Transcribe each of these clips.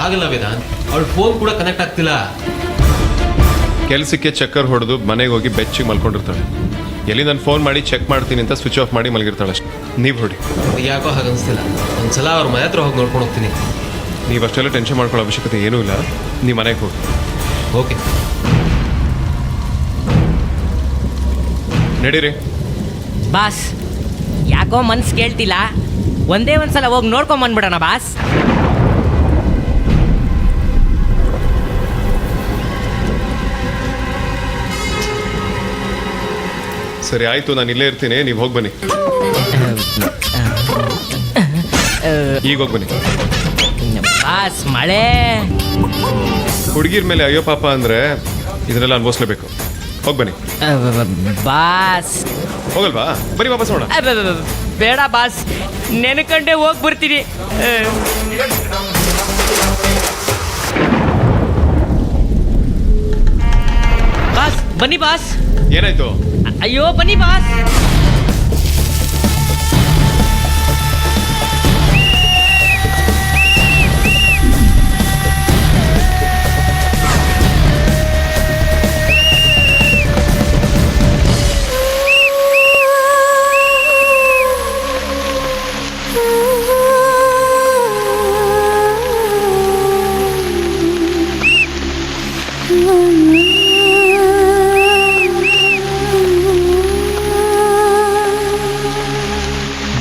ಆಗಲ್ಲ ವೇದಾಂತ್, ಅವಳು ಫೋನ್ ಕೂಡ ಕನೆಕ್ಟ್ ಆಗ್ತಿಲ್ಲ. ಕೆಲಸಕ್ಕೆ ಚಕ್ಕರ್ ಹೊಡೆದು ಮನೆಗೆ ಹೋಗಿ ಬೆಚ್ಚಿಗೆ ಮಲ್ಕೊಂಡಿರ್ತಾಳೆ. ಎಲ್ಲಿ ನಾನು ಫೋನ್ ಮಾಡಿ ಚೆಕ್ ಮಾಡ್ತೀನಿ ಅಂತ ಸ್ವಿಚ್ ಆಫ್ ಮಾಡಿ ಮಲಗಿರ್ತಾಳೆ ಅಷ್ಟೇ. ನೀವು ಹೊಡಿ. ಯಾಕೋ ಹಾಗನ್ನಿಸ್ತಿಲ್ಲ. ಒಂದ್ಸಲ ಅವ್ರ ಮನೆ ಹತ್ರ ಹೋಗಿ ನೋಡ್ಕೊಂಡು ಹೋಗ್ತೀನಿ. ನೀವು ಅಷ್ಟೆಲ್ಲ ಟೆನ್ಷನ್ ಮಾಡ್ಕೊಳ್ಳೋ ಅವಶ್ಯಕತೆ ಏನೂ ಇಲ್ಲ. ನೀವು ಮನೆಗೆ ಹೋಗಿ. ಓಕೆ ನಡೀರಿ. ಬಾಸ್ ಯಾಕೋ ಮನ್ಸು ಕೇಳ್ತಿಲ್ಲ, ಒಂದೇ ಒಂದ್ಸಲ ಹೋಗಿ ನೋಡ್ಕೊಂಬಂದ್ಬಿಡೋಣ ಬಾಸ್. ಸರಿ ಆಯಿತು, ನಾನು ಇಲ್ಲೇ ಇರ್ತೀನಿ, ನೀವು ಹೋಗಿ ಬನ್ನಿ. ಈಗ ಹೋಗಿ ಬನ್ನಿ ಬಾಸ್. ಮಳೆ ಹುಡುಗಿರ ಮೇಲೆ ಅಯ್ಯೋ ಪಾಪ ಅಂದರೆ ಇದನ್ನೆಲ್ಲ ಅನುಭವಿಸ್ಲೇಬೇಕು. ಹೋಗಿ ಬನ್ನಿ ಬಾಸ್. ಹೋಗಲ್ವಾ? ಬರೀ ವಾಪಸ್ ನೋಡ. ಬೇಡ ಬಾಸ್, ನೆನ್ಕಂಡೆ ಹೋಗಿ ಬರ್ತೀನಿ. ಬಾಸ್ ಬನ್ನಿ ಬಾಸ್. ಏನಾಯ್ತು? ಅಯ್ಯೋ ಬನ್ನಿ ಬಾಸ್.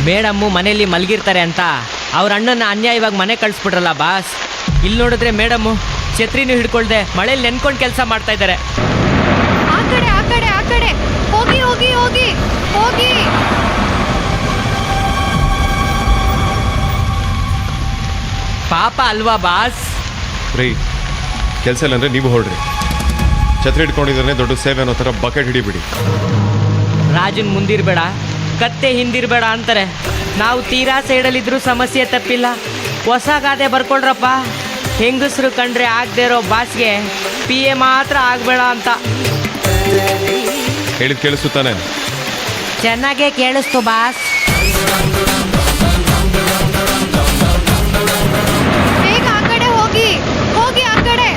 ಮೇಡಮ್ಮು ಮನೆಯಲ್ಲಿ ಮಲಗಿರ್ತಾರೆ ಅಂತ ಅವ್ರ ಅಣ್ಣನ ಅನ್ಯಾಯವಾಗಿ ಮನೆ ಕಳಿಸ್ಬಿಟ್ರಲ್ಲ ಬಾಸ್. ಇಲ್ಲಿ ನೋಡಿದ್ರೆ ಮೇಡಮ್ಮು ಛತ್ರಿನೂ ಹಿಡ್ಕೊಳ್ದೆ ಮಳೇಲಿ ನೆನ್ಕೊಂಡು ಕೆಲಸ ಮಾಡ್ತಾ ಇದ್ದಾರೆ. ಆ ಕಡೆ ಆ ಕಡೆ ಆ ಕಡೆ ಹೋಗಿ ಹೋಗಿ ಹೋಗಿ ಹೋಗಿ. ಪಾಪ ಅಲ್ವಾ ಬಾಸ್? ರೀ, ಕೆಲಸ ಇಲ್ಲ ಅಂದರೆ ನೀವು ಹೊರಡ್ರಿ. ಛತ್ರಿ ಹಿಡ್ಕೊಂಡಿದ್ರೆ ದೊಡ್ಡ ಸೇವೆ ಅನ್ನೋ ಥರ ಬಕೆಟ್ ಹಿಡಿಬಿಡಿ. ರಾಜನ್ ಮುಂದಿರಬೇಡ, ಕತ್ತೆ ಹಿಂದಿರಬೇಡ ಅಂತಾರೆ. ನಾವು ತೀರಾ ಸೈಡಲ್ಲಿದ್ದರೂ ಸಮಸ್ಯೆ ತಪ್ಪಿಲ್ಲ. ಹೊಸ ಗಾದೆ ಬರ್ಕೊಳ್ರಪ್ಪ, ಹೆಂಗಸರು ಕಂಡ್ರೆ ಆಗದೆ ಇರೋ ಬಾಸ್ಗೆ PA ಮಾತ್ರ ಆಗಬೇಡ ಅಂತ. ಹೇಳಿದ್ ಕೇಳಿಸುತ್ತಾನೆ? ಚೆನ್ನಾಗೇ ಕೇಳಿಸ್ತು ಬಾಸ್. ಬೇಗ ಆ ಕಡೆ ಹೋಗಿ ಹೋಗಿ, ಆ ಕಡೆ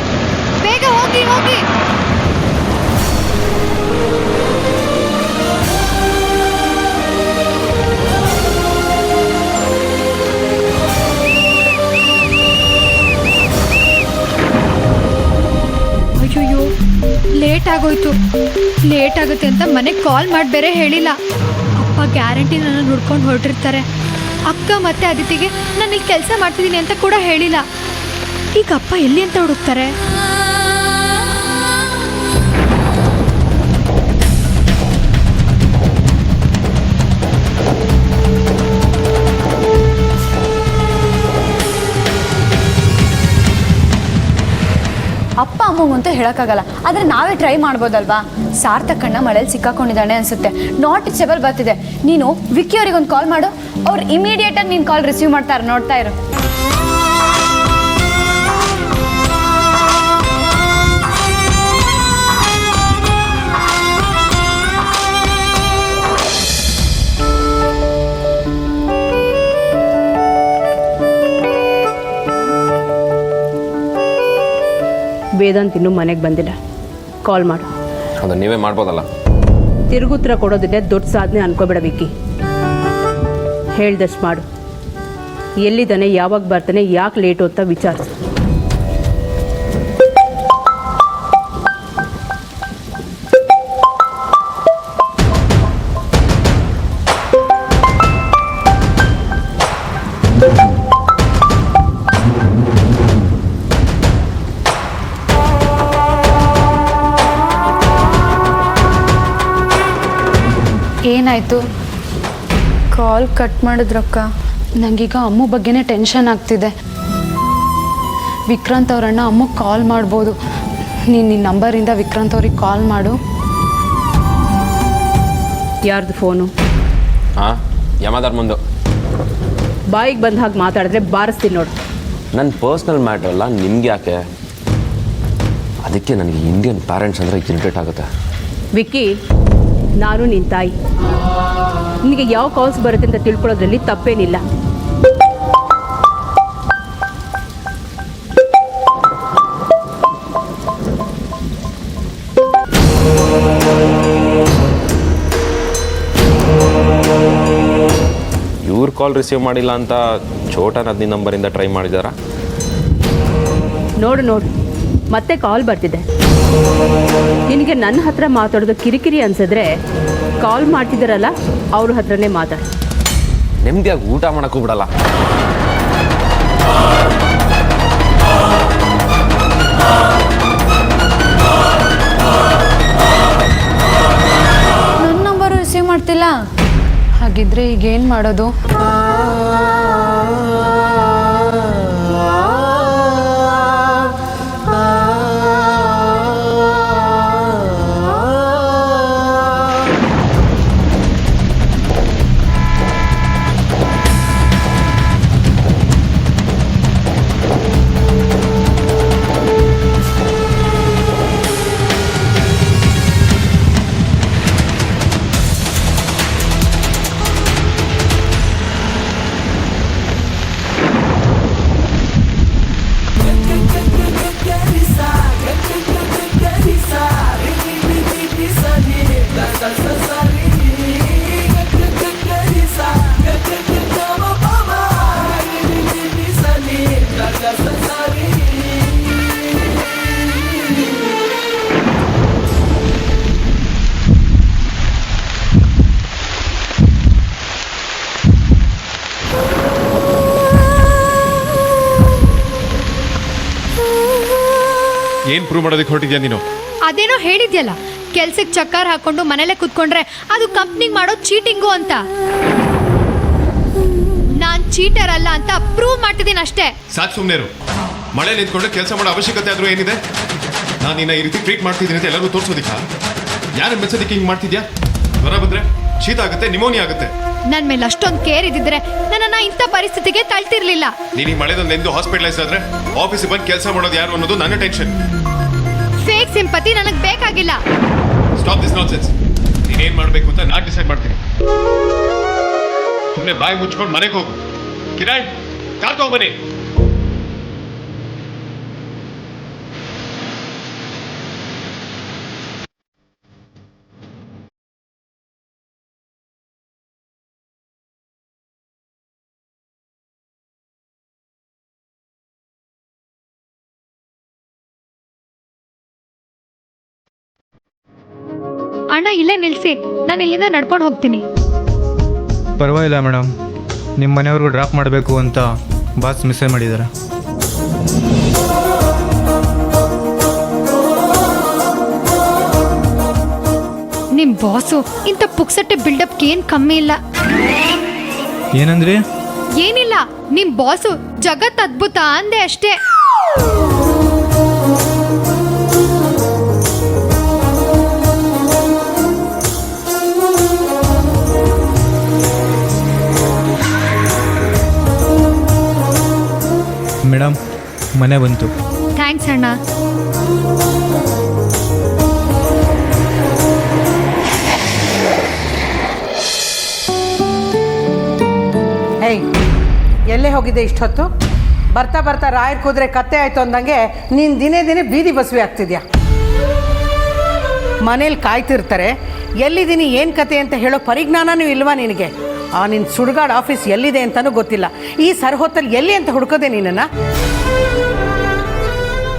ಬೇಗ ಹೋಗಿ ಹೋಗಿ. ಅಯ್ಯೋ ಲೇಟ್ ಆಗೋಯ್ತು. ಲೇಟ್ ಆಗುತ್ತೆ ಅಂತ ಮನೆಗೆ ಕಾಲ್ ಮಾಡಿ ಬೇರೆ ಹೇಳಿಲ್ಲ. ಅಪ್ಪ ಗ್ಯಾರಂಟಿ ನನ್ನ ಹುಡ್ಕೊಂಡು ಹೊರಟಿರ್ತಾರೆ. ಅಕ್ಕ ಮತ್ತೆ ಅದಿತಿಗೆ ನಾನು ಇಲ್ಲಿ ಕೆಲಸ ಮಾಡ್ತಿದ್ದೀನಿ ಅಂತ ಕೂಡ ಹೇಳಿಲ್ಲ. ಈಗ ಅಪ್ಪ ಎಲ್ಲಿ ಅಂತ ಹುಡುಕ್ತಾರೆ? ಅಪ್ಪ ಅಮ್ಮಂಗಂತೂ ಹೇಳೋಕ್ಕಾಗಲ್ಲ, ಆದರೆ ನಾವೇ ಟ್ರೈ ಮಾಡ್ಬೋದಲ್ವಾ? ಸಾರ್ಥಕಣ್ಣ ಮಳೇಲಿ ಸಿಕ್ಕಾಕೊಂಡಿದ್ದಾನೆ ಅನಿಸುತ್ತೆ. ನಾಟ್ ರೀಚಬಲ್ ಬರ್ತಿದೆ. ನೀನು ವಿಕ್ಕಿ ಅವ್ರಿಗೊಂದು ಕಾಲ್ ಮಾಡು. ಅವ್ರು ಇಮಿಡಿಯೇಟಾಗಿ ನೀನು ಕಾಲ್ ರಿಸೀವ್ ಮಾಡ್ತಾರೆ, ನೋಡ್ತಾ ಇರು. ವೇದಾಂತ್ ಇನ್ನೂ ಮನೆಗೆ ಬಂದಿಲ್ಲ. ಕಾಲ್ ಮಾಡು. ಅದನ್ನು ನೀವೇ ಮಾಡ್ಬೋದಲ್ಲ. ತಿರುಗುತ್ತರ ಕೊಡೋದನ್ನೇ ದೊಡ್ಡ ಸಾಧನೆ ಅನ್ಕೋಬೇಡ ವಿಕ್ಕಿ. ಹೇಳ್ದಷ್ಟು ಮಾಡು. ಎಲ್ಲಿದ್ದಾನೆ, ಯಾವಾಗ ಬರ್ತಾನೆ, ಯಾಕೆ ಲೇಟು ಅಂತ ವಿಚಾರಿಸು. ಏನಾಯಿತು? ಕಾಲ್ ಕಟ್ ಮಾಡಿದ್ರಕ್ಕ. ನನಗೀಗ ಅಮ್ಮ ಬಗ್ಗೆನೇ ಟೆನ್ಷನ್ ಆಗ್ತಿದೆ. ವಿಕ್ರಾಂತ್ ಅವರಣ್ಣ ಅಮ್ಮಗೆ ಕಾಲ್ ಮಾಡ್ಬೋದು. ನೀನು ನಿನ್ನ ನಂಬರಿಂದ ವಿಕ್ರಾಂತ್ ಅವ್ರಿಗೆ ಕಾಲ್ ಮಾಡು. ಯಾರ್ದು ಫೋನು? ಹಾಂ, ಯಮದಾರ್ ಮುಂದೆ ಬಾಯಿಗೆ ಬಂದ ಹಾಗೆ ಮಾತಾಡಿದ್ರೆ ಬಾರಿಸ್ತೀನಿ ನೋಡು. ನನ್ನ ಪರ್ಸ್ನಲ್ ಮ್ಯಾಟ್ರ್ ಅಲ್ಲ, ನಿಮ್ಗೆ ಯಾಕೆ? ಅದಕ್ಕೆ ನನಗೆ ಇಂಡಿಯನ್ ಪ್ಯಾರೆಂಟ್ಸ್ ಅಂದರೆ ಇರಿಟೇಟ್ ಆಗುತ್ತೆ. ವಿಕ್ಕಿ, ನಾನು ನಿನ್ನ ತಾಯಿ. ನಿನಗೆ ಯಾವ ಕಾಲ್ಸ್ ಬರುತ್ತೆ ಅಂತ ತಿಳ್ಕೊಳ್ಳೋದ್ರಲ್ಲಿ ತಪ್ಪೇನಿಲ್ಲ. ಕಾಲ್ ರಿಸೀವ್ ಮಾಡಿಲ್ಲ ಅಂತ ಛೋಟಾ ನದಿನಿ ನಂಬರಿಂದ ಟ್ರೈ ಮಾಡಿದಾರಾ? ನೋಡು ಮತ್ತೆ ಕಾಲ್ ಬರ್ತಿದೆ. ನಿನಗೆ ನನ್ನ ಹತ್ರ ಮಾತಾಡೋದು ಕಿರಿಕಿರಿ ಅನ್ಸಿದ್ರೆ ಕಾಲ್ ಮಾಡ್ತಿದ್ದಾರಲ್ಲ ಅವ್ರ ಹತ್ರನೇ ಮಾತಾಡು. ನೆಮ್ಮದಿಯಾಗಿ ಊಟ ಮಾಡೋಕ್ಕೂ ಬಿಡಲ್ಲ. ನನ್ನ ನಂಬರು ರಿಸೀವ್ ಮಾಡ್ತಿಲ್ಲ. ಹಾಗಿದ್ರೆ ಈಗೇನು ಮಾಡೋದು? ಏನು ಪ್ರೂವ್ ಮಾಡೋದಕ್ಕೆ ಹೊರಟಿದ್ಯಾ ನೀನು? ಅದೇನೋ ಹೇಳಿದ್ಯಲ್ಲ, ಕೆಲ್ಸಕ್ಕೆ ಚಕ್ಕರ್ ಹಾಕೊಂಡು ಮನೇಲೆ ಕುತ್ಕೊಂಡ್ರೆ ಅದು ಕಂಪ್ನಿಗೆ ಮಾಡೋ ಚೀಟಿಂಗು ಅಂತ. ನಾನ್ ಚೀಟರ್ ಅಲ್ಲ ಅಂತ ಪ್ರೂವ್ ಮಾಡ್ತಿದ್ದೀನಿ ಅಷ್ಟೇ. ಸಾಕು, ಸುಮ್ಮನೆ ಇರು. ಮಳೆ ನಿಂತ್ಕೊಂಡು ಕೆಲಸ ಮಾಡೋ ಅವಶ್ಯಕತೆ ಆದರೂ ಏನಿದೆ? ನಾನು ನಿನ್ನ ಈ ರೀತಿ ಟ್ರೀಟ್ ಮಾಡ್ತಿದ್ದೀನಿ ಅಂತ ಎಲ್ಲರಿಗೂ ತೋರಿಸೋದಿಕ್ಕ? ಯಾರು ಮೆಚ್ಚೋದಿಕ್ಕೆ ಹಿಂಗೆ ಮಾಡ್ತಿದ್ಯಾ? ಜ್ವರ ಬಂದ್ರೆ ಶೀತ ಆಗುತ್ತೆ, ನಿಮೋನಿಯಾ ಆಗುತ್ತೆ. ನನ್ನ ಮೇಲೆ ಅಷ್ಟೊಂದು ಕೇರ್ ಇದ್ದಿದ್ರೆ ನನ್ನನ್ನ ಇಂಥ ಪರಿಸ್ಥಿತಿಗೆ ತಳ್ತಿರ್ಲಿಲ್ಲ. ನೀನು ಈ ಮಳೆದೊಂದು ಎಂದು ಹಾಸ್ಪಿಟಲೈಸ್ ಆದ್ರೆ ಆಫೀಸಿಗೆ ಬಂದು ಕೆಲಸ ಮಾಡೋದು ಯಾರು ಅನ್ನೋದು ನನ್ನ ಟೆನ್ಷನ್. ಫೇಕ್ ಸಿಂಪತಿ ನನಗೆ ಬೇಕಾಗಿಲ್ಲ. Stop this nonsense. ನೀನೇನು ಮಾಡಬೇಕು ಅಂತ ನಾನು ಡಿಸೈಡ್ ಮಾಡ್ತೀನಿ. ಸುಮ್ಮನೆ ಬಾಯಿ ಮುಚ್ಕೊಂಡು ಮನೆಗೆ ಹೋಗು. ಕಿರಣ್, ಕಾರ್ ತಗೊಂಬನ್ನಿ. ಅಣ್ಣ ಇಲ್ಲೇ ನಿಲ್ಸಿ, ನಾನು ಇಲ್ಲಿಂದ ನಡ್ಕೊಂಡು ಹೋಗ್ತೀನಿ. ಪರವಾಗಿಲ್ಲ ಮೇಡಮ್, ನಿಮ್ಮ ಮನೆಯವ್ರಿಗೂ ಡ್ರಾಪ್ ಮಾಡಬೇಕು ಅಂತ ಬಾಸ್ ಮೆಸೇಜ್ ಮಾಡಿದ್ದಾರೆ. ನಿಮ್ಮ ಬಾಸು ಇಂಥ ಪುಕ್ಸಟ್ಟೆ ಬಿಲ್ಡಪ್ಗೆ ಏನು ಕಮ್ಮಿ ಇಲ್ಲ. ಏನಂದ್ರಿ? ಏನಿಲ್ಲ, ನಿಮ್ಮ ಬಾಸು ಜಗತ್ ಅದ್ಭುತ ಅಂದೆ ಅಷ್ಟೇ. ಮೇಡಮ್, ಮನೆ ಬಂತು. ಥ್ಯಾಂಕ್ಸ್ ಅಣ್ಣ. ಹೇಯ್, ಎಲ್ಲೇ ಹೋಗಿದ್ದೆ ಇಷ್ಟೊತ್ತು? ಬರ್ತಾ ಬರ್ತಾ ರಾಯರ್ ಕೂದ್ರೆ ಕತ್ತೆ ಆಯಿತು ಅಂದಂಗೆ ನೀನು ದಿನೇ ದಿನೇ ಬೀದಿ ಬಸವಿ ಆಗ್ತಿದ್ಯಾ. ಮನೇಲಿ ಕಾಯ್ತಿರ್ತಾರೆ, ಎಲ್ಲಿದ್ದೀನಿ ಏನು ಕತೆ ಅಂತ ಹೇಳೋ ಪರಿಜ್ಞಾನನೂ ಇಲ್ವಾ ನಿನಗೆ? ಆ ನಿನ್ನ ಸುಡುಗಾಡು ಆಫೀಸ್ ಎಲ್ಲಿದೆ ಅಂತಲೂ ಗೊತ್ತಿಲ್ಲ. ಈ ಸರ್ಹೊತ್ತಲ್ಲಿ ಎಲ್ಲಿ ಅಂತ ಹುಡ್ಕೋದೆ ನೀನನ್ನು?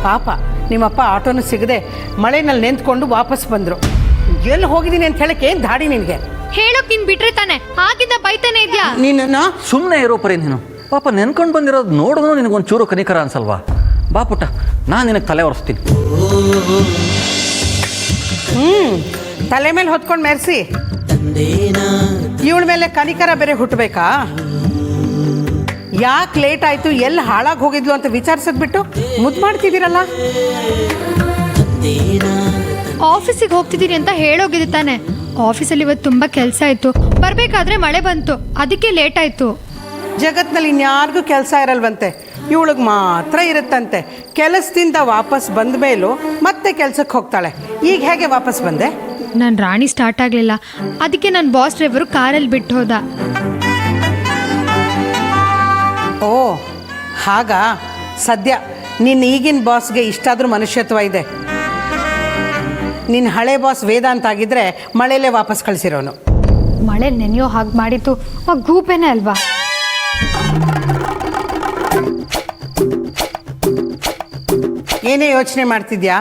ಪಾಪ ನಿಮ್ಮಪ್ಪ ಆಟೋನು ಸಿಗದೆ ಮಳೆನಲ್ಲಿ ನೆಂತ್ಕೊಂಡು ವಾಪಸ್ ಬಂದರು. ಎಲ್ಲಿ ಹೋಗಿದ್ದೀನಿ ಅಂತ ಹೇಳಕ್ಕೆ ಏನು ದಾಡಿ ನಿನಗೆ? ಹೇಳೋಕ್ ನೀನ್ ಬಿಟ್ರೆ ತಾನೆ, ಆಗಿಂದ ಬೈತಾನೆ ಇದ್ಯಾ. ನೀನನ್ನು ಸುಮ್ಮನೆ ಇರೋ ಪರಿ ನೀನು. ಪಾಪ ನೆನ್ಕೊಂಡು ಬಂದಿರೋದು ನೋಡಿದ್ರು ನಿನಗೊಂದು ಚೂರು ಕನಿಕರ ಅನ್ಸಲ್ವಾ? ಬಾ ಪುಟ್ಟ, ನಾನು ನಿನಗೆ ತಲೆ ಒರೆಸ್ತೀನಿ. ತಲೆ ಮೇಲೆ ಹೊತ್ಕೊಂಡು ಮೆರೆಸಿ ಇವಳ ಮೇಲೆ ಕನಿಕರ ಬೇರೆ ಹುಟ್ಟಬೇಕಾ? ಯಾಕೆ ಲೇಟ್ ಆಯಿತು, ಎಲ್ಲಿ ಹಾಳಾಗಿ ಹೋಗಿದ್ಲು ಅಂತ ವಿಚಾರಿಸೋದ್ಬಿಟ್ಟು ಮುದ್ದು ಮಾಡ್ತಿದ್ದೀರಲ್ಲ. ಆಫೀಸಿಗೆ ಹೋಗ್ತಿದ್ದೀರಿ ಅಂತ ಹೇಳೋಗಿದೆ ತಾನೆ. ಆಫೀಸಲ್ಲಿ ಇವತ್ತು ತುಂಬ ಕೆಲಸ ಇತ್ತು, ಬರಬೇಕಾದ್ರೆ ಮಳೆ ಬಂತು, ಅದಕ್ಕೆ ಲೇಟ್ ಆಯಿತು. ಜಗತ್ನಲ್ಲಿ ಇನ್ಯಾರಿಗೂ ಕೆಲಸ ಇರಲ್ವಂತೆ, ಇವಳಿಗೆ ಮಾತ್ರ ಇರುತ್ತಂತೆ. ಕೆಲಸದಿಂದ ವಾಪಸ್ ಬಂದ ಮೇಲೂ ಮತ್ತೆ ಕೆಲಸಕ್ಕೆ ಹೋಗ್ತಾಳೆ. ಈಗ ಹೇಗೆ ವಾಪಸ್ ಬಂದೆ? ನನ್ನ ರಾಣಿ ಸ್ಟಾರ್ಟ್ ಆಗಲಿಲ್ಲ, ಅದಕ್ಕೆ ನನ್ನ ಬಾಸ್ ಡ್ರೈವರು ಕಾರಲ್ಲಿ ಬಿಟ್ಟು ಹೋದ. ಓ ಹಾಗಾ? ಸದ್ಯ ನಿನ್ನ ಈಗಿನ ಬಾಸ್ಗೆ ಇಷ್ಟಾದರೂ ಮನುಷ್ಯತ್ವ ಇದೆ. ನಿನ್ನ ಹಳೆ ಬಾಸ್ ವೇದಾಂತ ಆಗಿದ್ರೆ ಮಳೆಯಲ್ಲೇ ವಾಪಸ್ ಕಳಿಸಿರೋನು. ಮಳೆ ನೆನೆಯೋ ಹಾಗೆ ಮಾಡಿದ್ದು ಆ ಗೂಪೇನೆ ಅಲ್ವಾ? ಏನೇ ಯೋಚನೆ ಮಾಡ್ತಿದ್ಯಾ?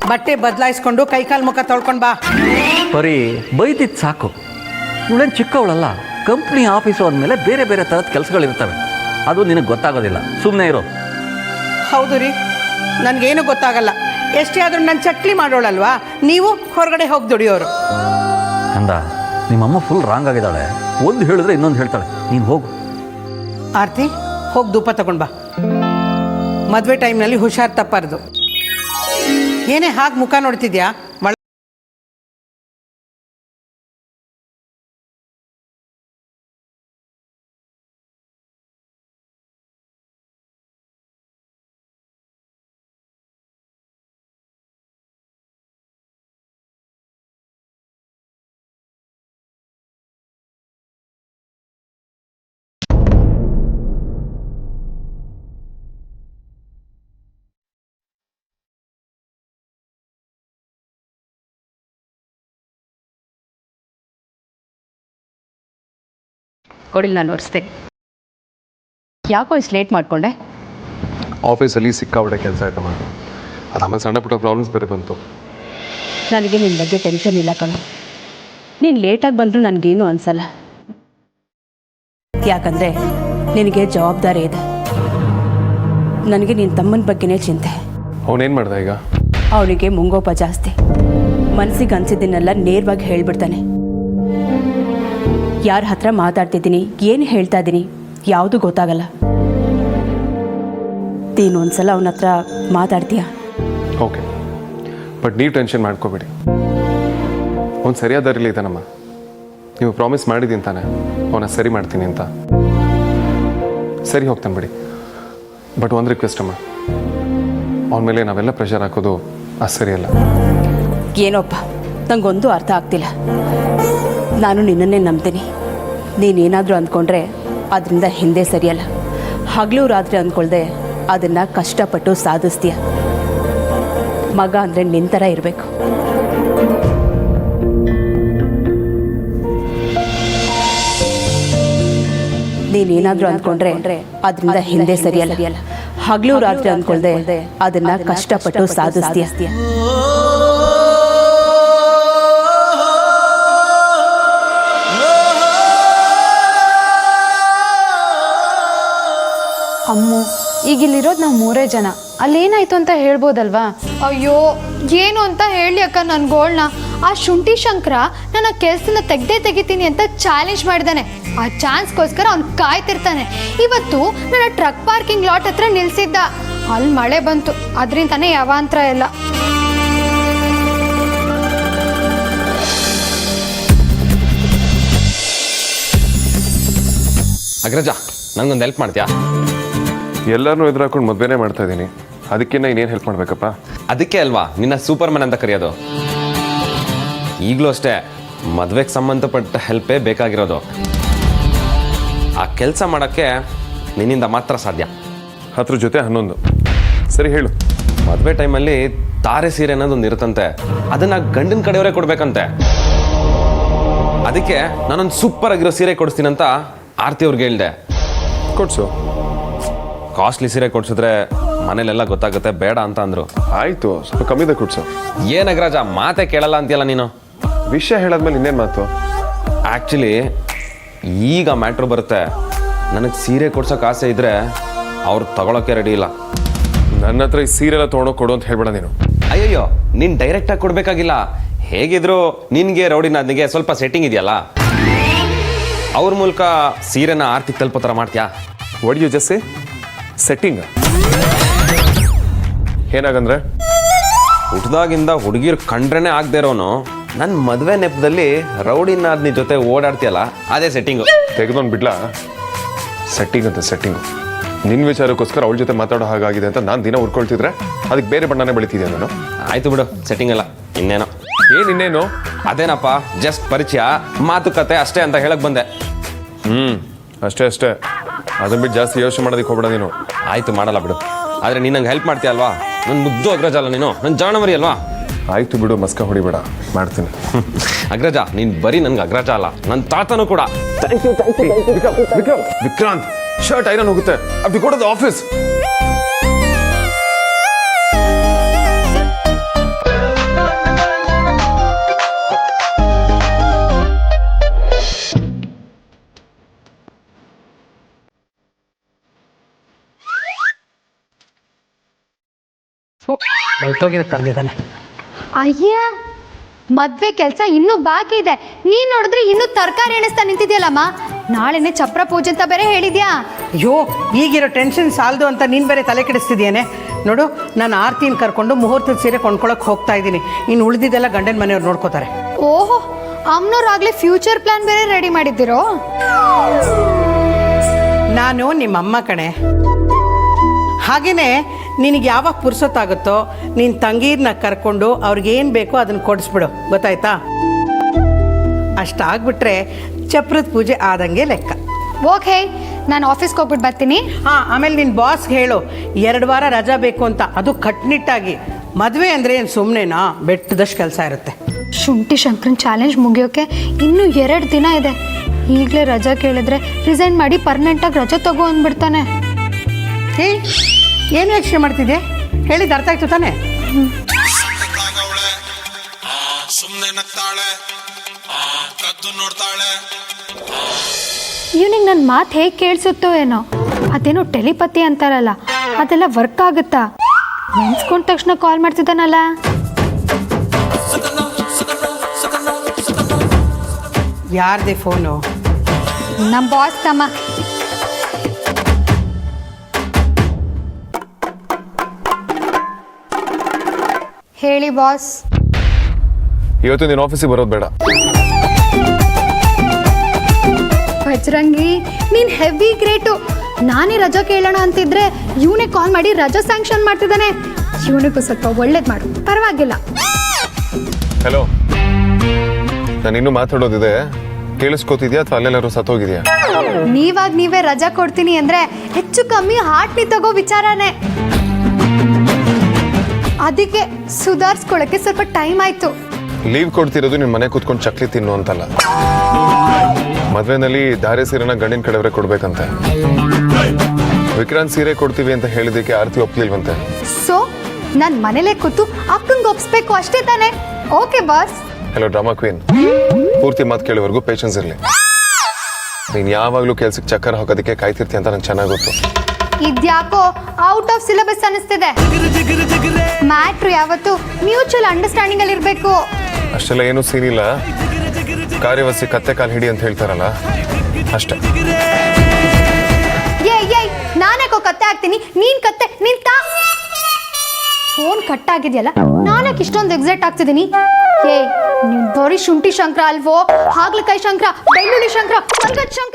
ಬಟ್ಟೆ ಬದಲಾಯಿಸ್ಕೊಂಡು ಕೈಕಾಲು ಮುಖ ತೊಳ್ಕೊಂಡು ಬಾ. ಬರೀ ಬೈದಿದ್ದು ಸಾಕು. ಇವಳೇನು ಚಿಕ್ಕವಳಲ್ಲ. ಕಂಪ್ನಿ ಆಫೀಸು ಅಂದಮೇಲೆ ಬೇರೆ ಬೇರೆ ಥರದ ಕೆಲಸಗಳಿರ್ತವೆ. ಅದು ನಿನಗೆ ಗೊತ್ತಾಗೋದಿಲ್ಲ. ಸುಮ್ಮನೆ ಇರೋ. ಹೌದು ರೀ, ನನಗೇನು ಗೊತ್ತಾಗಲ್ಲ. ಎಷ್ಟೇ ಆದರೂ ನನ್ನ ಚಕ್ಲಿ ಮಾಡೋಳಲ್ವಾ, ನೀವು ಹೊರಗಡೆ ಹೋಗಿ ದುಡಿಯೋರು. ಅಂದ ನಿಮ್ಮಮ್ಮ ಫುಲ್ ರಾಂಗ್ ಆಗಿದ್ದಾಳೆ. ಒಂದು ಹೇಳಿದ್ರೆ ಇನ್ನೊಂದು ಹೇಳ್ತಾಳೆ. ನೀನು ಹೋಗು. ಆರ್ತಿ, ಹೋಗಿ ಧೂಪ ತಗೊಂಡು ಬಾ. ಮದುವೆ ಟೈಮ್ನಲ್ಲಿ ಹುಷಾರು ತಪ್ಪಾರ್ದು. ಏನೇ ಹಾಗೆ ಮುಖ ನೋಡ್ತಿದ್ಯಾ? ಕೊಡಿಲ್ ನಾನು ಒರೆಸ್ದೆ. ಯಾಕೋ ಇಷ್ಟು ಲೇಟ್ ಮಾಡಿಕೊಂಡೆ? ಆಫೀಸಲ್ಲಿ ಸಿಕ್ಕಾಬಿಟ್ಟೆ ಕೆಲಸ ಆಯ್ತಮ್ಮ. ಅದು ಆಮೇಲೆ ಸಣ್ಣ ಪುಟ್ಟ ಪ್ರಾಬ್ಲಮ್ಸ್ ಬೇರೆ ಬಂತು. ನನಗೆ ನಿನ್ನ ಬಗ್ಗೆ ಟೆನ್ಷನ್ ಇಲ್ಲ ಕಣೋ. ನೀನು ಲೇಟಾಗಿ ಬಂದರೂ ನನಗೇನು ಅನಿಸಲ್ಲ. ಯಾಕಂದರೆ ನಿನಗೆ ಜವಾಬ್ದಾರಿ ಇದೆ. ನನಗೆ ನಿನ್ನ ತಮ್ಮನ ಬಗ್ಗೆನೇ ಚಿಂತೆ. ಅವನೇನು ಮಾಡ್ದೆ ಈಗ? ಅವನಿಗೆ ಮುಂಗೋಪ ಜಾಸ್ತಿ. ಮನಸ್ಸಿಗೆ ಅನಿಸಿದ್ದನ್ನೆಲ್ಲ ನೇರವಾಗಿ ಹೇಳಿಬಿಡ್ತಾನೆ. ಯಾರ ಹತ್ರ ಮಾತಾಡ್ತಿದ್ದೀನಿ, ಏನು ಹೇಳ್ತಾ ಇದ್ದೀನಿ ಯಾವುದೂ ಗೊತ್ತಾಗಲ್ಲ. ನೀನು ಒಂದ್ಸಲ ಅವನ ಹತ್ರ ಮಾತಾಡ್ತೀಯಾ? ಓಕೆ, ಬಟ್ ನೀವು ಟೆನ್ಷನ್ ಮಾಡ್ಕೋಬೇಡಿ. ಅವ್ನು ಸರಿಯಾದ ದಾರಿಲಿ ಇದ್ದಾನಮ್ಮ. ನೀವು ಪ್ರಾಮಿಸ್ ಮಾಡಿದ್ದೀನಿ ತಾನೆ ಅವನ್ನ ಸರಿ ಮಾಡ್ತೀನಿ ಅಂತ. ಸರಿ ಹೋಗ್ತಾನೆ ಬಿಡಿ. ಬಟ್ ಒಂದು ರಿಕ್ವೆಸ್ಟ್ ಅಮ್ಮ, ಅವನ ಮೇಲೆ ನಾವೆಲ್ಲ ಪ್ರೆಷರ್ ಹಾಕೋದು ಅದು ಸರಿಯಲ್ಲ. ಏನೋಪ್ಪ, ನಂಗೊಂದು ಅರ್ಥ ಆಗ್ತಿಲ್ಲ. ನಾನು ನಿನ್ನನ್ನೇ ನಂಬ್ತೀನಿ. ನೀನೇನಾದರೂ ಅಂದ್ಕೊಂಡ್ರೆ ಅದರಿಂದ ಹಿಂದೆ ಸರಿಯಲ್ಲ. ಹಗಲು ರಾತ್ರಿ ಅಂದ್ಕೊಳ್ದೆ ಅದನ್ನು ಕಷ್ಟಪಟ್ಟು ಸಾಧಿಸ್ತೀಯ. ಮಗ ಅಂದರೆ ನಿನ್ನ ಥರ ಇರಬೇಕು. ನೀನೇನಾದರೂ ಅಂದ್ಕೊಂಡ್ರೆ ಅದರಿಂದ ಹಿಂದೆ ಸರಿಯಲ್ಲ. ಹಗಲು ರಾತ್ರಿ ಅಂದ್ಕೊಳ್ದೆ ಅದನ್ನು ಕಷ್ಟಪಟ್ಟು ಸಾಧಿಸ್ತೀಯ. ಅಮ್ಮು, ಈಗ ಇಲ್ಲಿರೋದು ನಾವು 3 ಜನ. ಅಲ್ಲೇನಾಯ್ತು ಅಂತ ಹೇಳ್ಬೋದಲ್ವಾ? ಅಯ್ಯೋ, ಏನು ಅಂತ ಹೇಳಿ ಅಕ್ಕ ನನ್ನ ಗೋಳ್ನ. ಆ ಶುಂಠಿ ಶಂಕರ ನನ್ನ ಕೆಲಸದಿಂದ ತೆಗಿತೀನಿ ಅಂತ ಚಾಲೆಂಜ್ ಮಾಡಿದ್ದಾನೆ. ಆ ಚಾನ್ಸ್ಗೋಸ್ಕರ ಅವ್ನು ಕಾಯ್ತಿರ್ತಾನೆ. ಇವತ್ತು ನನ್ನ ಟ್ರಕ್ ಪಾರ್ಕಿಂಗ್ ಲಾಟ್ ಹತ್ರ ನಿಲ್ಸಿದ್ದ. ಅಲ್ಲಿ ಮಳೆ ಬಂತು, ಅದರಿಂದನೇ ಯಾವಾಂತರ ಎಲ್ಲ. ಅಗ್ರಜ, ನಂಗೊಂದು ಹೆಲ್ಪ್ ಮಾಡ್ತೀಯಾ? ಎಲ್ಲರನ್ನೂ ಎದುರಾಕೊಂಡು ಮದುವೆನೇ ಮಾಡ್ತಾ ಇದ್ದೀನಿ. ಅದಕ್ಕೆ ಇನ್ನೇನು ಹೆಲ್ಪ್ ಮಾಡಬೇಕಪ್ಪ? ಅದಕ್ಕೆ ಅಲ್ವಾ ನಿನ್ನ ಸೂಪರ್ ಮ್ಯಾನ್ ಅಂತ ಕರೆಯೋದು. ಈಗಲೂ ಅಷ್ಟೇ, ಮದುವೆಗೆ ಸಂಬಂಧಪಟ್ಟ ಹೆಲ್ಪೇ ಬೇಕಾಗಿರೋದು. ಆ ಕೆಲಸ ಮಾಡೋಕ್ಕೆ ನಿನ್ನಿಂದ ಮಾತ್ರ ಸಾಧ್ಯ. 10 ಜೊತೆ 11. ಸರಿ ಹೇಳು. ಮದುವೆ ಟೈಮಲ್ಲಿ ತಾರೆ ಸೀರೆ ಅನ್ನೋದೊಂದು ಇರುತ್ತಂತೆ. ಅದನ್ನು ಗಂಡಿನ ಕಡೆಯವರೇ ಕೊಡಬೇಕಂತೆ. ಅದಕ್ಕೆ ನಾನೊಂದು ಸೂಪರ್ ಆಗಿರೋ ಸೀರೆ ಕೊಡಿಸ್ತೀನಂತ ಆರ್ತಿ ಅವ್ರಿಗೆ ಹೇಳಿದೆ. ಕೊಡ್ಸು. ಕಾಸ್ಟ್ಲಿ ಸೀರೆ ಕೊಡ್ಸಿದ್ರೆ ಮನೇಲೆಲ್ಲ ಗೊತ್ತಾಗುತ್ತೆ, ಬೇಡ ಅಂತ ಅಂದರು. ಆಯಿತು, ಸ್ವಲ್ಪ ಕಮ್ಮಿದೆ ಕೊಡ್ಸು. ಏನು ಅಗ್ರಜ, ಮಾತೇ ಕೇಳಲ್ಲ ಅಂತೀಯಲ್ಲ ನೀನು. ವಿಷಯ ಹೇಳಾದ್ಮೇಲೆ ಇನ್ನೇನು ಮಾತು? ಆ್ಯಕ್ಚುಲಿ ಈಗ ಮ್ಯಾಟ್ರ್ ಬರುತ್ತೆ. ನನಗೆ ಸೀರೆ ಕೊಡ್ಸೋಕೆ ಆಸೆ ಇದ್ದರೆ ಅವ್ರು ತಗೊಳಕ್ಕೆ ರೆಡಿ ಇಲ್ಲ. ನನ್ನ ಹತ್ರ ಈ ಸೀರೆಲ್ಲ ತೊಗೊಂಡೋಗಿ ಕೊಡು ಅಂತ ಹೇಳ್ಬೇಡ ನೀನು. ಅಯ್ಯಯ್ಯೋ, ನೀನು ಡೈರೆಕ್ಟಾಗಿ ಕೊಡಬೇಕಾಗಿಲ್ಲ. ಹೇಗಿದ್ರು ನಿನಗೆ ರೌಡಿನಾದ್ನಿಗೆ ಸ್ವಲ್ಪ ಸೆಟ್ಟಿಂಗ್ ಇದೆಯಲ್ಲ, ಅವ್ರ ಮೂಲಕ ಸೀರೆನ ಆರ್ತಿಗೆ ತಲುಪೋ ಥರ ಮಾಡ್ತೀಯಾ? What you just say? Setting ಏನಾಗಂದ್ರೆ? ಹುಟ್ದಾಗಿಂದ ಹುಡುಗಿರು ಕಂಡ್ರೇನೆ ಆಗದೆ ಇರೋನು ನನ್ನ ಮದುವೆ ನೆಪದಲ್ಲಿ ರೌಡಿನಾದ್ನಿ ಜೊತೆ ಓಡಾಡ್ತೀಯಲ್ಲ, ಅದೇ ಸೆಟ್ಟಿಂಗು. ತೆಗೆದೊಂದು ಬಿಡ್ಲಾ? ಸೆಟ್ಟಿಂಗ್ ಅಂತ ಸೆಟ್ಟಿಂಗು. ನಿನ್ನ ವಿಚಾರಕ್ಕೋಸ್ಕರ ಅವಳ ಜೊತೆ ಮಾತಾಡೋ ಹಾಗಾಗಿದೆ ಅಂತ ನಾನು ದಿನ ಉರ್ಕೊಳ್ತಿದ್ರೆ ಅದಕ್ಕೆ ಬೇರೆ ಬಣ್ಣನೇ ಬೆಳಿತಿದ್ದೆ ನಾನು. ಆಯ್ತು ಬಿಡು, ಸೆಟ್ಟಿಂಗ್ ಅಲ್ಲ, ಇನ್ನೇನೋ. ಇನ್ನೇನು? ಅದೇನಪ್ಪ, ಜಸ್ಟ್ ಪರಿಚಯ, ಮಾತುಕತೆ ಅಷ್ಟೇ ಅಂತ ಹೇಳಕ್ ಬಂದೆ. ಅಷ್ಟೇ. ಅದನ್ನ ಬಿಟ್ಟು ಜಾಸ್ತಿ ಯೋಚನೆ ಮಾಡೋದಕ್ಕೆ ಹೋಗ್ಬೇಡ ನೀನು. ಆಯ್ತು, ಮಾಡಲ್ಲ ಬಿಡು. ಆದರೆ ನೀನು ನಂಗೆ ಹೆಲ್ಪ್ ಮಾಡ್ತೀಯ ಅಲ್ವಾ? ನನ್ನ ಮುದ್ದು ಅಗ್ರಜ ಅಲ್ಲ ನೀನು, ನನ್ನ ಜಾಣ ಮರಿ ಅಲ್ವಾ? ಆಯ್ತು ಬಿಡು, ಮಸ್ಕ ಹೊಡಿಬೇಡ, ಮಾಡ್ತೀನಿ. ಅಗ್ರಜ ನೀನ್ ಬರೀ ನನ್ಗೆ ಅಗ್ರಜ ಅಲ್ಲ, ನನ್ನ ತಾತನೂ ಕೂಡ. ವಿಕ್ರಾಂತ್, ಶರ್ಟ್ ಐರನ್ ಹೋಗುತ್ತೆ. ಅವ್ ಗೋ ಟು ದ ಆಫೀಸ್. ಅಯ್ಯ, ಮದ್ವೆ ಕೆಲಸ ಇನ್ನೂ ಬಾಕಿ ಇದೆ. ನೀನ್ ನೋಡಿದ್ರೆ ಇನ್ನೂ ತರಕಾರಿ ಎಣಿಸ್ತಾ ನಿಂತಿದ್ಯಲ್ಲಮ್ಮ. ನಾಳೆನೆ ಚಪ್ರ ಪೂಜೆ ಅಂತ ಬೇರೆ ಹೇಳಿದ್ಯಾ. ಅಯ್ಯೋ, ಈಗಿರೋ ಟೆನ್ಷನ್ ಸಾಲದು ಅಂತ ನೀನು ಬೇರೆ ತಲೆ ಕೆಡಿಸ್ತಿದ್ಯೇನೆ. ನೋಡು, ನಾನು ಆರ್ತಿನ ಕರ್ಕೊಂಡು ಮುಹೂರ್ತದ ಸೀರೆ ಕೊಂಡ್ಕೊಳಕ್ಕೆ ಹೋಗ್ತಾ ಇದ್ದೀನಿ. ಇನ್ನು ಉಳಿದಿದ್ದೆಲ್ಲ ಗಂಡನ ಮನೆಯವ್ರು ನೋಡ್ಕೋತಾರೆ. ಓಹೋ, ಅಮ್ಮನವ್ರಾಗ್ಲೇ ಫ್ಯೂಚರ್ ಪ್ಲಾನ್ ಬೇರೆ ರೆಡಿ ಮಾಡಿದ್ದೀರೋ. ನಾನು ನಿಮ್ಮಮ್ಮ ಕಣೆ. ಹಾಗೆಯೇ ನಿನಗೆ ಯಾವಾಗ ಪುರ್ಸೊತ್ತಾಗುತ್ತೋ ನಿನ್ನ ತಂಗೀರನ್ನ ಕರ್ಕೊಂಡು ಅವ್ರಿಗೇನು ಬೇಕೋ ಅದನ್ನು ಕೊಡಿಸ್ಬಿಡು, ಗೊತ್ತಾಯ್ತಾ? ಅಷ್ಟಾಗ್ಬಿಟ್ರೆ ಚಪ್ರದ ಪೂಜೆ ಆದಂಗೆ ಲೆಕ್ಕ. ಓಕೆ, ನಾನು ಆಫೀಸ್ಗೆ ಹೋಗ್ಬಿಟ್ಟು ಬರ್ತೀನಿ. ಹಾಂ, ಆಮೇಲೆ ನಿನ್ನ ಬಾಸ್ಗೆ ಹೇಳು 2 ವಾರ ರಜಾ ಬೇಕು ಅಂತ, ಅದು ಕಟ್ನಿಟ್ಟಾಗಿ. ಮದುವೆ ಅಂದರೆ ಏನು ಸುಮ್ಮನೆನಾ? ಬೆಟ್ಟದಷ್ಟು ಕೆಲಸ ಇರುತ್ತೆ. ಶುಂಠಿ ಶಂಕರನ್ ಚಾಲೆಂಜ್ ಮುಗಿಯೋಕೆ ಇನ್ನೂ 2 ದಿನ ಇದೆ. ಈಗಲೇ ರಜಾ ಕೇಳಿದ್ರೆ ರಿಸೈನ್ ಮಾಡಿ ಪರ್ಮನೆಂಟಾಗಿ ರಜಾ ತಗೋ ಅಂದ್ಬಿಡ್ತಾನೆ. ಏನು ಯೋಚನೆ ಮಾಡ್ತಿದ್ದೆ? ಹೇಳಿದ್ದು ಅರ್ಥ ಆಯ್ತು ತಾನೆ? ಇವನಿಗೆ ನನ್ನ ಮಾತು ಹೇಗೆ ಕೇಳಿಸುತ್ತೋ ಏನೋ. ಅದೇನೋ ಟೆಲಿಪತಿ ಅಂತಾರಲ್ಲ, ಅದೆಲ್ಲ ವರ್ಕ್ ಆಗುತ್ತಾ? ನೆನ್ಸ್ಕೊಂಡ ತಕ್ಷಣ ಕಾಲ್ ಮಾಡ್ತಿದ್ದಾನಲ್ಲ. ಯಾರ್ದೇ ಫೋನು? ನಮ್ಮ ಬಾಸ್ ತಮ್ಮ. ಹೇಳಿ ಬಾಸ್. ಇವತ್ತು ನೀನು ಆಫೀಸಿಗೆ ಬರೋದು ಬೇಡ. ಬಜರಂಗಿ, ನೀನ್ ಹೆವಿ ಗ್ರೇಟು. ನಾನೇ ರಜಾ ಕೇಳೋಣ ಅಂತಿದ್ರೆ ಇವನೇ ಕಾಲ್ ಮಾಡಿ ರಜಾ ಸ್ಯಾಂಕ್ಷನ್ ಮಾಡ್ತಿದ್ದಾನೆ. ಇವನಿಗೂ ಸ್ವಲ್ಪ ಒಳ್ಳೇದು ಮಾಡು, ಪರವಾಗಿಲ್ಲ. ಹಲೋ, ನಾನು ಇನ್ನೂ ಮಾತಾಡೋದಿದೆ, ಕೇಳಿಸ್ಕೋತಿದ್ಯಾ ಅಥವಾ ಅಲ್ಲೆಲ್ಲರೂ ಸತ್ತೋಗಿದ್ಯಾ? ನೀವೇ ರಜಾ ಕೊಡ್ತೀನಿ ಅಂದ್ರೆ ಹೆಚ್ಚು ಕಮ್ಮಿ ಹಾರ್ಟ್ನಿ ತಗೋ ವಿಚಾರನೇ. ಅದಕ್ಕೆ ಸುಧಾರಿಸ್ಕೊಳ್ಳೋಕ್ಕೆ ಸ್ವಲ್ಪ ಟೈಮ್ ಆಯ್ತು. ಲೀವ್ ಕೊಡ್ತಿರೋದು ನಿನ್ನ ಮನೆ ಕೂತ್ಕೊಂಡು ಚಕ್ಲಿ ತಿನ್ನು ಅಂತಲ್ಲ. ಮದ್ವೆನಲ್ಲಿ ಧಾರೆ ಸೀರೆನ ಗಂಡಿನ ಕಡೆಯವರೇ ಕೊಡ್ಬೇಕಂತೆ. ವಿಕ್ರಾಂತ್ ಸೀರೆ ಕೊಡ್ತೀವಿ ಅಂತ ಹೇಳಿದಕ್ಕೆ ಆರ್ತಿ ಒಪ್ಲಿಲ್ವಂತೆ. ಸೊ ನಾನು ಮನೇಲೆ ಕೂತು ಅಕ್ಕಂಗೆ ಒಪ್ಸ್ಬೇಕು ಅಷ್ಟೇ ತಾನೆ? Okay boss. Hello drama queen, ಪೂರ್ತಿ ಮಾತು ಕೇಳೋವರೆಗೂ ಪೇಷನ್ಸ್ ಇರಲಿ. ನೀನು ಯಾವಾಗಲೂ ಕೆಲ್ಸಕ್ಕೆ ಚಕ್ಕರ್ ಹಾಕೋದಕ್ಕೆ ಕಾಯ್ತಿರ್ತೀಯ ಅಂತ ನಂಗೆ ಚೆನ್ನಾಗಿ ಗೊತ್ತು. ಇದ್ಯಾಕೋ ಔಟ್ ಆಫ್ ಸಿಲೆಬಸ್ ಅನಿಸ್ತಿದೆ. ಮ್ಯಾಟ್ರು ಯಾವತ್ತು ಮ್ಯೂಚುವಲ್ ಅಂಡರ್ಸ್ಟ್ಯಾಂಡಿಂಗ್ ಅಲ್ಲಿ ಇರಬೇಕು. ಅಷ್ಟೆಲ್ಲ ಏನೂ ಸೀನ್ ಇಲ್ಲ. ಕಾರ್ಯವಸಿ ಕತ್ತೆ ಕಾಲು ಹಿಡಿ ಅಂತ ಹೇಳ್ತಾರಲ್ಲ, ಅಷ್ಟೇ. ಏಯ್, ನಾನ್ಯಾಕೋ ಕತ್ತೆ ಆಗ್ತೀನಿ, ನೀನ್ ಕತ್ತೆ ನಿಂತ. ಫೋನ್ ಕಟ್ ಆಗಿದೆಯಲ್ಲ, ನಾನಕ್ಕೆ ಇಷ್ಟೊಂದು ಎಕ್ಸೈಟ್ ಆಗ್ತಿದ್ದೀನಿ. ನೀನ್ ಬರೀ ಶುಂಠಿ ಶಂಕರ ಅಲ್ವೋ? ಹಾಗಲಕಾಯಿ ಶಂಕರ, ಬೆಳ್ಳುಳ್ಳಿ ಶಂಕರ, ಶಂಕರ.